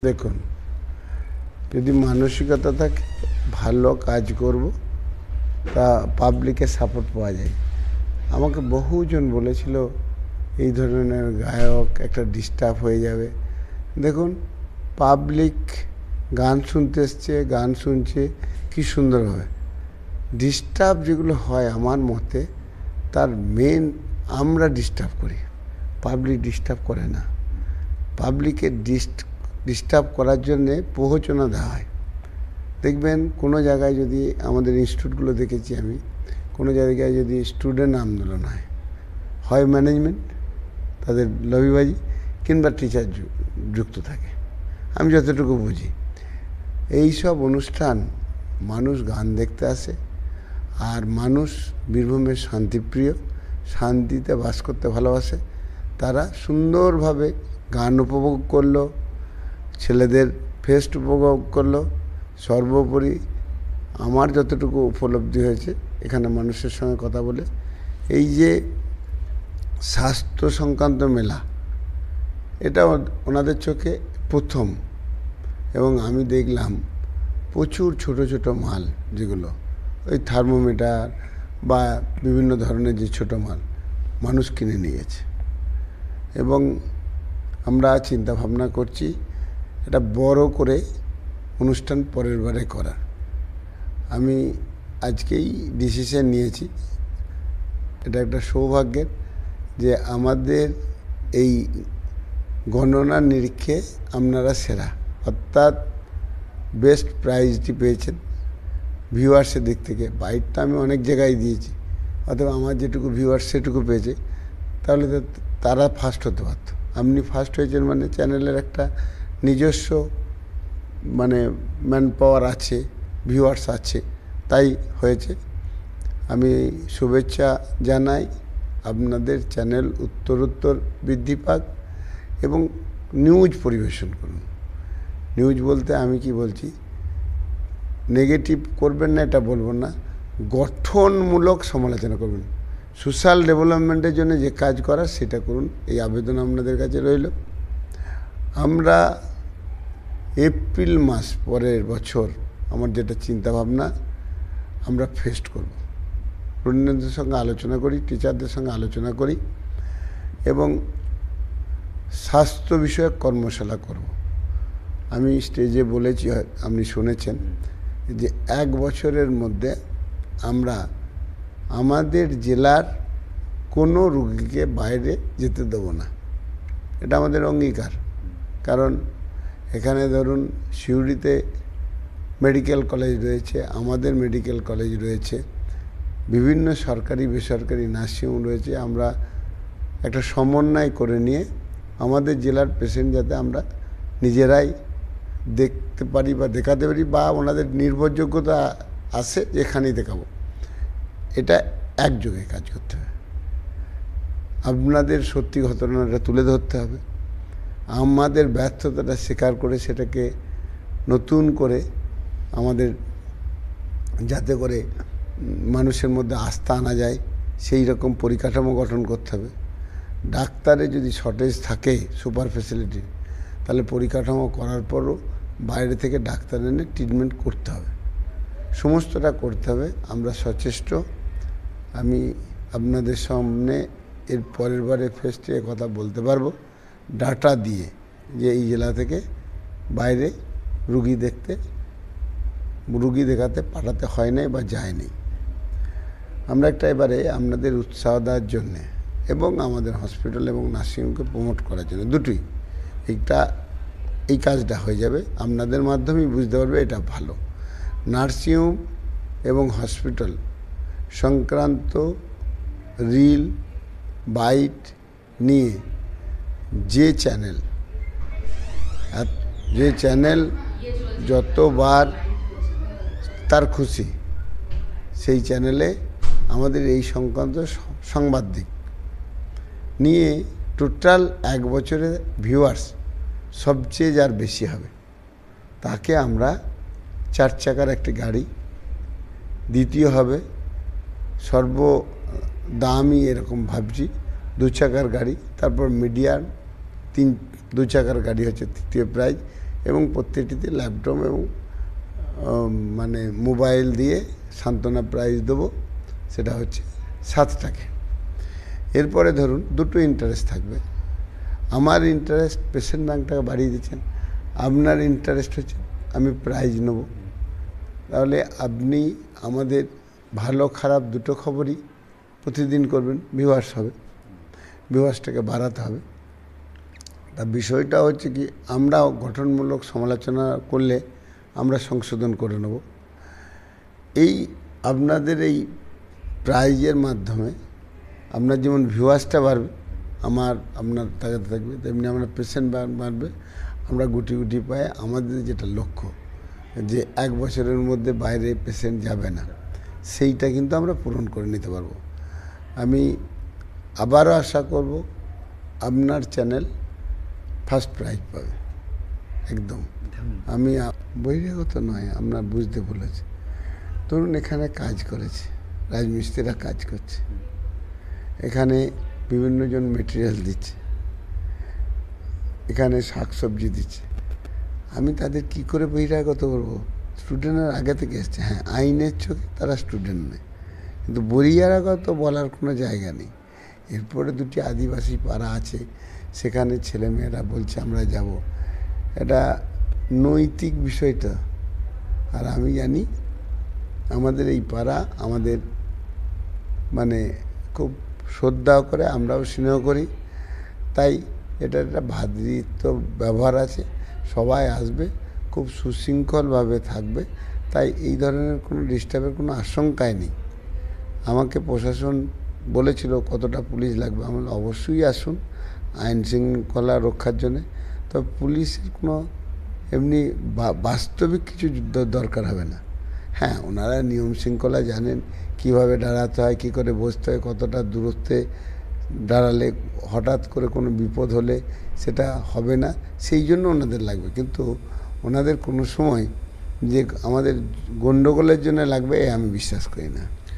দেখুন, যদি মানসিকতা থাকে ভালো কাজ করব, তা পাবলিকের সাপোর্ট পাওয়া যায়। আমাকে বহুজন বলেছিল এই ধরনের গায়ক একটা ডিস্টার্ব হয়ে যাবে। দেখুন, পাবলিক গান শুনতে এসছে, গান শুনছে কি সুন্দরভাবে। ডিস্টার্ব যেগুলো হয় আমার মতে তার মেন আমরা ডিস্টার্ব করি, পাবলিক ডিস্টার্ব করে না। পাবলিকের ডিস্টার্ব করার জন্যে প্রহচনা দেওয়া হয়। দেখবেন কোনো জায়গায় যদি আমাদের ইনস্টিটিউটগুলো দেখেছি আমি, কোনো জায়গায় যদি স্টুডেন্ট আন্দোলন হয় ম্যানেজমেন্ট তাদের লবিবাজি কিংবা টিচার যুক্ত থাকে, আমি যতটুকু বুঝি। এই সব অনুষ্ঠান মানুষ গান দেখতে আসে, আর মানুষ বীরভূমের শান্তিপ্রিয়, শান্তিতে বাস করতে ভালোবাসে। তারা সুন্দরভাবে গান উপভোগ করলো, ছেলেদের ফেস্ট উপভোগ করলো। সর্বোপরি আমার যতটুকু উপলব্ধি হয়েছে এখানে মানুষের সঙ্গে কথা বলে, এই যে স্বাস্থ্য সংক্রান্ত মেলা, এটা ওনাদের চোখে প্রথম। এবং আমি দেখলাম প্রচুর ছোট ছোট মাল, যেগুলো ওই থার্মোমিটার বা বিভিন্ন ধরনের যে ছোট মাল মানুষ কিনে নিয়েছে। এবং আমরা চিন্তা ভাবনা করছি এটা বড় করে অনুষ্ঠান পরের বারে করার। আমি আজকেই ডিসিশন নিয়েছি, এটা একটা সৌভাগ্যের যে আমাদের এই গণনার নিরীক্ষে আপনারা সেরা, অর্থাৎ বেস্ট প্রাইজটি পেয়েছেন ভিউয়ার্সের দিক থেকে। বাইকটা আমি অনেক জায়গায় দিয়েছি, অথবা আমার যেটুকু ভিউয়ার্স সেটুকু পেয়েছে, তাহলে তো তারা ফার্স্ট হতে পারত। আপনি ফার্স্ট হয়েছেন মানে চ্যানেলের একটা নিজস্ব ম্যান পাওয়ার আছে, ভিউয়ার্স আছে, তাই হয়েছে। আমি শুভেচ্ছা জানাই, আপনাদের চ্যানেল উত্তরোত্তর বৃদ্ধি পাক এবং নিউজ পরিবেশন করুন। নিউজ বলতে আমি কি বলছি, নেগেটিভ করবেন না এটা বলবো না, গঠনমূলক সমালোচনা করবেন। সোশ্যাল ডেভেলপমেন্টের জন্য যে কাজ করা সেটা করুন, এই আবেদন আপনাদের কাছে রইল। আমরা এপ্রিল মাস পরের বছর আমার যেটা চিন্তাভাবনা, আমরা ফেস্ট করব। স্টুডেন্টদের সঙ্গে আলোচনা করি, টিচারদের সঙ্গে আলোচনা করি এবং স্বাস্থ্য বিষয়ক কর্মশালা করব। আমি স্টেজে বলেছি, আপনি শুনেছেন, যে 1 বছরের মধ্যে আমরা আমাদের জেলার কোনো রোগীকে বাইরে যেতে দেব না। এটা আমাদের অঙ্গীকার। কারণ এখানে ধরুন সিউড়িতে মেডিকেল কলেজ রয়েছে, আমাদের মেডিকেল কলেজ রয়েছে, বিভিন্ন সরকারি বেসরকারি নার্সিংহোম রয়েছে। আমরা একটা সমন্বয় করে নিয়ে আমাদের জেলার পেশেন্ট যাতে আমরা নিজেরাই দেখতে পারি বা দেখাতে পারি, বা ওনাদের নির্ভরযোগ্যতা আসে যেখানেই দেখাবো, এটা একযোগে কাজ করতে হবে। আপনাদের সত্যি ঘটনাটা তুলে ধরতে হবে, আমাদের ব্যর্থতাটা স্বীকার করে সেটাকে নতুন করে আমাদের যাতে করে মানুষের মধ্যে আস্থা আনা যায় সেই রকম পরিকাঠামো গঠন করতে হবে। ডাক্তারের যদি শর্টেজ থাকে সুপার ফেসিলিটি, তাহলে পরিকাঠামো করার পরও বাইরে থেকে ডাক্তার এনে ট্রিটমেন্ট করতে হবে, সমস্তটা করতে হবে। আমরা সচেষ্ট। আমি আপনাদের সামনে এর পরের বারে ফেস্টে কথা বলতে পারবো ডাটা দিয়ে, যে এই জেলা থেকে বাইরে রুগী দেখাতে পাঠাতে হয় নাই বা যায়নি। আমরা একটা এবারে আপনাদের উৎসাহ দেওয়ার জন্যে এবং আমাদের হসপিটাল এবং নার্সিংহোমকে প্রমোট করার জন্য দুটোই এই কাজটা হয়ে যাবে। আপনাদের মাধ্যমেই বুঝতে পারবে এটা ভালো। নার্সিংহোম এবং হসপিটাল সংক্রান্ত রিল বাইট নিয়ে যে চ্যানেল যতবার তার খুশি সেই চ্যানেলে আমাদের এই সংক্রান্ত সংবাদ দিক নিয়ে টোটাল 1 বছরে ভিউয়ার্স সবচেয়ে যার বেশি হবে তাকে আমরা 4 চাকার একটি গাড়ি, দ্বিতীয় হবে সর্বদামি এরকম ভাবছি 2 চাকার গাড়ি, তারপর মিডিয়াম 2 চাকার গাড়ি হচ্ছে তৃতীয় প্রাইজ, এবং প্রত্যেকটিতে ল্যাপটপ এবং মানে মোবাইল দিয়ে সান্ত্বনা প্রাইজ দেবো, সেটা হচ্ছে 7 টাকা। এরপরে ধরুন দুটো ইন্টারেস্ট থাকবে। আমার ইন্টারেস্ট পেশেন্ট ব্যাংক টাকা বাড়িয়ে দিচ্ছেন, আপনার ইন্টারেস্ট হচ্ছে আমি প্রাইজ নেব। তাহলে আপনি আমাদের ভালো খারাপ দুটো খবরই প্রতিদিন করবেন, ভিউয়ার্স হবে, ভিউয়ার্সটাকে বাড়াতে হবে। তা বিষয়টা হচ্ছে কি, আমরা গঠনমূলক সমালোচনা করলে আমরা সংশোধন করে নেব। এই আপনাদের এই প্রাইজের মাধ্যমে আপনার যেমন ভিউয়ার্সটা বাড়বে, আপনার তাকাতে থাকবে, তেমনি আমরা পেশেন্ট বাড়বে। আমরা গুটি গুটি পায়ে আমাদের যেটা লক্ষ্য যে 1 বছরের মধ্যে বাইরে পেশেন্ট যাবে না, সেইটা কিন্তু আমরা পূরণ করে নিতে পারবো। আমি আবারও আশা করব আপনার চ্যানেল ফার্স্ট প্রাইজ পাবে একদম। আমি বহিরাগত নয়, আপনার বুঝতে বলেছি। ধরুন এখানে কাজ করেছে, রাজমিস্ত্রিরা কাজ করছে, এখানে বিভিন্ন জন মেটেরিয়াল দিচ্ছে, এখানে শাকসবজি দিচ্ছে। আমি তাদের কি করে বহিরাগত করবো? স্টুডেন্টের আগে থেকে এসছে, হ্যাঁ আইনের চোখে তারা স্টুডেন্ট নেই, কিন্তু বহিরাগত বলার কোনো জায়গা নেই। এরপরে দুটি আদিবাসী পাড়া আছে, সেখানে ছেলেমেয়েরা বলছে আমরা যাব। এটা নৈতিক বিষয়টা। আর আমি জানি আমাদের এই পাড়া আমাদের মানে খুব শ্রদ্ধাও করে, আমরাও স্নেহ করি, তাই এটা একটা ভ্রাতৃত্ব ব্যবহার আছে। সবাই আসবে, খুব সুশৃঙ্খলভাবে থাকবে, তাই এই ধরনের কোনো ডিস্টার্বের কোনো আশঙ্কাই নেই। আমাকে প্রশাসন বলেছিল কতটা পুলিশ লাগবে, আমরা অবশ্যই আসুন আইন শৃঙ্খলা রক্ষার জন্যে। তবে পুলিশের কোনো এমনি বাস্তবিক কিছু দরকার হবে না। হ্যাঁ, ওনারা নিয়ম শৃঙ্খলা জানেন, কিভাবে দাঁড়াতে হয়, কী করে বসতে হয়, কতটা দূরত্বে দাঁড়ালে হঠাৎ করে কোনো বিপদ হলে সেটা হবে না, সেই জন্য ওনাদের লাগবে। কিন্তু ওনাদের কোনো সময় যে আমাদের গণ্ডগোলের জন্য লাগবে আমি বিশ্বাস করি না।